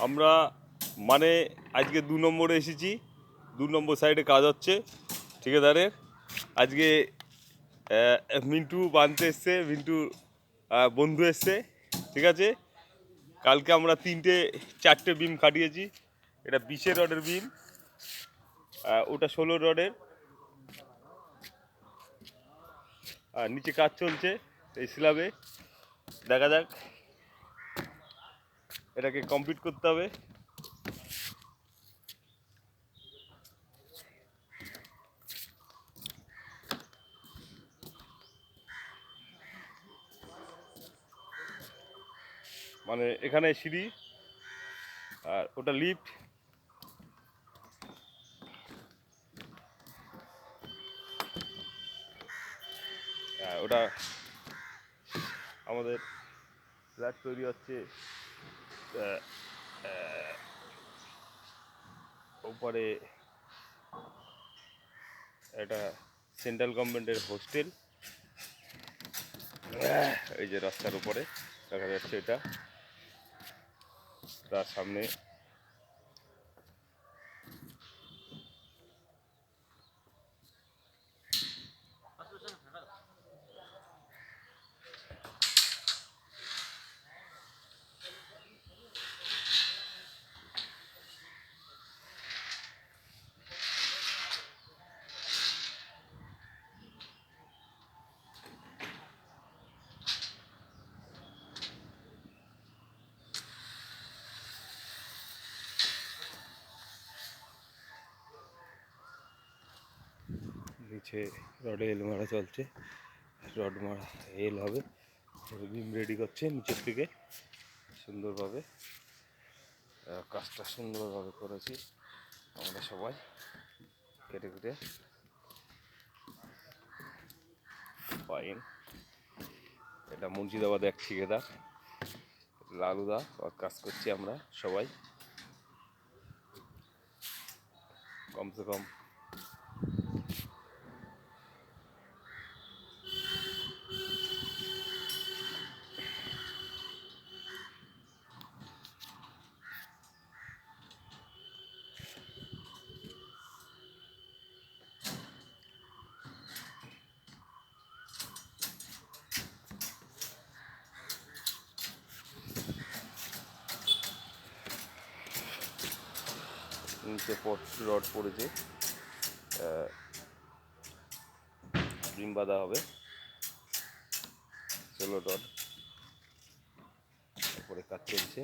আমরা মানে আজকে 2 নম্বরে এসেছি। 2 নম্বর সাইডে কাজ হচ্ছে ঠিকাদারের। আজকে মিন্টু বানতে এসছে, মিন্টু বন্ধু এসছে, ঠিক আছে। কালকে আমরা 4টে বিম খাটিয়েছি। এটা 20 রডের বিম, ওটা 16 রডের। আর নিচে কাজ চলছে এই স্ল্যাবে। দেখা যাক, এটাকে কমপ্লিট করতে হবে। মানে এখানে সিঁড়ি আর ওটা লিফট। ওটা আমাদের ফ্ল্যাট তৈরি হচ্ছে ওপরে। এটা সেন্ট্রাল গভর্নমেন্টের হোস্টেল। এই যে রাস্তার উপরে দেখা যাচ্ছে, এটা তার সামনে নিচে রডে এল মারা চলছে। রড মারা এল হবে, বিম রেডি করছে নিচের দিকে সুন্দরভাবে। কাজটা সুন্দরভাবে করেছি আমরা সবাই, কেটে কেটে ফাইন। এটা মুর্শিদাবাদ এক ঠিকাদার লালুদা, কাজ করছি আমরা সবাই কমসে কম। নিচে রড পড়েছে, বিম বাঁধা হবে 16 রড, তারপরে কাজ চলছে।